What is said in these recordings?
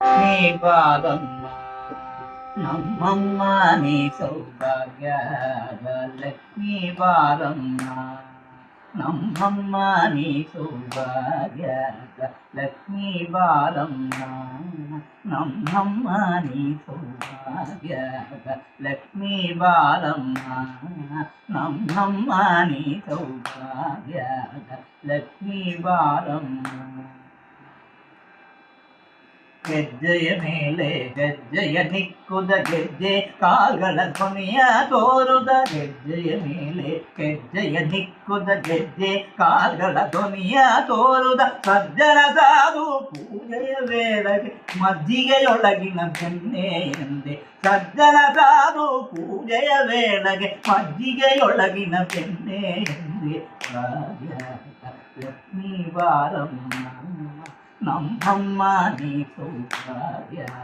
నీ పాదమ్మ నమ్మమ్మ నీ సౌభాగ్యాల లక్ష్మీ బాలమ్మ నమ్మమ్మ నీ సౌభాగ్యాల లక్ష్మీ బాలమ్మ నమ్మమ్మ నీ సౌభాగ్యాల లక్ష్మీ బాలమ్మ నమ్మమ్మ నీ సౌభాగ్యాల లక్ష్మీ బాలమ్మ ಗೆಜ್ಜೆಯ ಮೇಲೆ ಗೆಜ್ಜೆಯ ನಿಕ್ಕುದ ಗೆಜ್ಜೆ ಕಾಲ್ಗಳ ಧ್ವನಿಯ ತೋರುದ ಗೆಜ್ಜೆಯ ಮೇಲೆ ಗೆಜ್ಜೆಯ ನಿಕ್ಕುದ ಗೆಜ್ಜೆ ಕಾಲ್ಗಳ ಧ್ವನಿಯ ತೋರುದ ಸಜ್ಜನ ಸಾಧು ಪೂಜೆಯ ವೇಳೆಗೆ ಮಜ್ಜಿಗೆಯೊಳಗಿನ ಬೆಣ್ಣೆ ಎಂದೆ ಸಜ್ಜನ ಸಾಧು ಪೂಜೆಯ ವೇಳೆಗೆ ಮಜ್ಜಿಗೆಯೊಳಗಿನ ಬೆಣ್ಣೆ ಎಂದೆ ಲಕ್ಷ್ಮೀ ಬಾರಮ್ಮ ನಮ್ಮಮ್ಮ ನೀ ಸೌಭಾಗ್ಯದ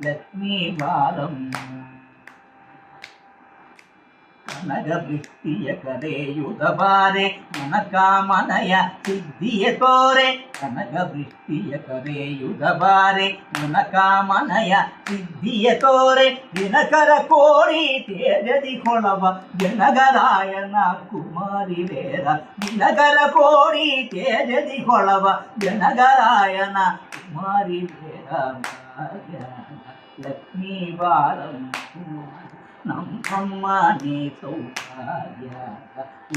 ಲಕ್ಷ್ಮೀ ಬಾರಮ್ಮ ಕನಗವೃಷ್ಟಿಯ ಕರೆಯುದ ಬಾರೆ ಮನಕಾಮನಯ ಸಿದ್ಧಿಯ ತೋರೆ ಕನಗವೃಷ್ಟಿಯ ಕರೆಯುದ ಬಾರೆ ಮನಕಾಮನಯ ಸಿದ್ಧಿಯ ತೋರೆ ದಿನಕರ ಕೋರಿ ತೇಜದಿ ಕೊಳವ ಜನಗರಾಯನ ಕುಮಾರಿ ವೇರ ದಿನಕರ ಕೋರಿ ತೇಜದಿ ಕೊಳವ ಜನಗರಾಯನ ಕುಮಾರಿ ವೇರ ಲಕ್ಷ್ಮೀ ಬಾರಮ್ಮ ನಮ್ಮಮ್ಮ ನೀ ಸೌಭಾಗ್ಯ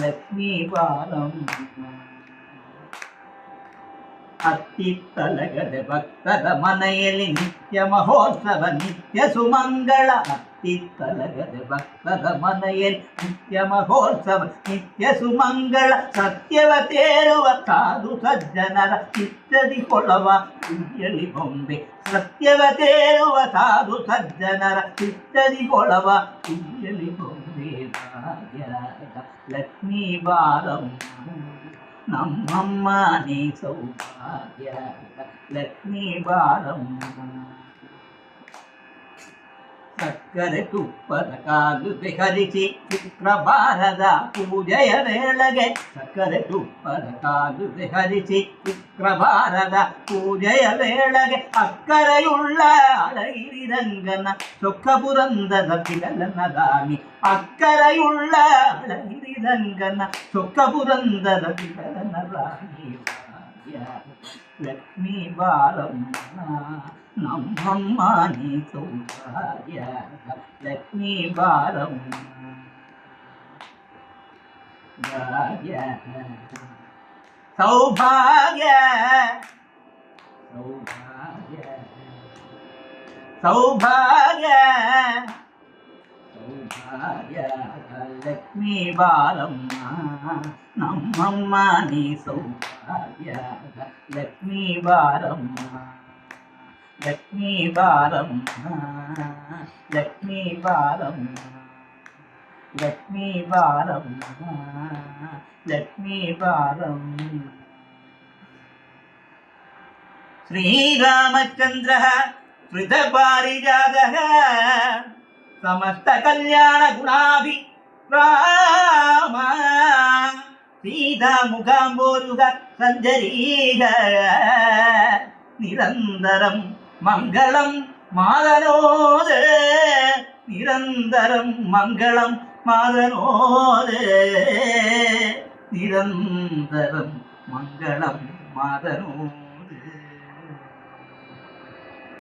ಲಕ್ಷ್ಮೀ ಬಾರಮ್ಮ ಅತ್ತಿತ್ತಲಗದೆ ಭಕ್ತರ ಮನೆಯಲ್ಲಿ ನಿತ್ಯ ಮಹೋತ್ಸವ ನಿತ್ಯ ಸುಮಂಗಳ ಅತ್ತಿತ್ತಲಗದೆ ಭಕ್ತರ ಮನೆಯಲ್ಲಿ ನಿತ್ಯ ಮಹೋತ್ಸವ ನಿತ್ಯ ಸುಮಂಗಳ ಸತ್ಯವ ತೇರುವ ಸಾಧು ಸಜ್ಜನರ ಚಿತ್ತದಿ ಕೊಳವ ಕುಯ್ಯಲಿ ಬೊಂಬೆ ಸತ್ಯವ ತೇರುವ ಸಾಧು ಸಜ್ಜನರ ಚಿತ್ತದಿ ಕೊಳವ ಕುಯ್ಯಲಿ ಬೊಂಬೆ ಭಾಗ್ಯದ ಲಕ್ಷ್ಮೀ ಬಾರಮ್ಮ ನಮ್ಮಮ್ಮ ನೀ ಸೌಭಾಗ್ಯ ಲಕ್ಷ್ಮೀ ಬಾರಮ್ಮ ಸಕ್ಕರೆ ತುಪ್ಪದ ಕಾಲುವೆ ಹರಿಸಿ ಶುಕ್ರವಾರದ ಪೂಜೆಯ ವೇಳೆಗೆ ಸಕ್ಕರೆ ತುಪ್ಪದ ಕಾಲುವೆ ಹರಿಸಿ ಶುಕ್ರವಾರದ ಪೂಜೆಯ ವೇಳೆಗೆ ಅಕ್ಕರೆಯುಳ್ಳ ಅಳಗಿರಿ ರಂಗನ ಸೊಕ್ಕ ಪುರಂದದ ಪಿಲನ ರಾಣಿ ಅಕ್ಕರೆಯುಳ್ಳ ಅಳಗಿರಿ ರಂಗನ ಸೊಕ್ಕ ಪುರಂದದ ಪಿಲನ ರಾಣಿ ಲಕ್ಷ್ಮೀ ಬಾರಮ್ಮ ನಮ್ಮಮ್ಮ ನೀ ಸೌಭಾಗ್ಯ ಲಕ್ಷ್ಮೀ ಬಾರಮ್ಮ ಸೌಭಾಗ್ಯ ಸೌಭಾಗ್ಯ ಸೌಭಾಗ್ಯ ಸೌಭಾಗ್ಯ ಲಕ್ಷ್ಮೀ ಬಾರಮ್ಮ ನಮ್ಮಮ್ಮ ನೀ ಸೌಭಾಗ್ಯ ಲಕ್ಷ್ಮೀ ಬಾರಮ್ಮ ಲಕ್ಷ್ಮೀ ಬಾರಮ್ಮ ಲಕ್ಷ್ಮೀ ಬಾರಮ್ಮ ಲಕ್ಷ್ಮೀ ಬಾರಮ್ಮ ಲಕ್ಷ್ಮೀ ಬಾರಮ್ಮ ಶ್ರೀರಾಮಚಂದ್ರ ಶ್ರಿತ ಪಾರಿಜಾತ ಸಮಸ್ತ ಕಲ್ಯಾಣ ಗುಣಾಭಿ ರಾಮ ಸೀತಾ ಮುಖಾಂಬೋರುಗ ಸಂಜರೀಗ ನಿರಂತರಂ ಮಂಗಳಂ ಮಾದನೋದೆ ನಿರಂತರಂ ಮಂಗಳಂ ಮಾದನೋದೆ ನಿರಂತರಂ ಮಂಗಳಂ ಮಾದನೋ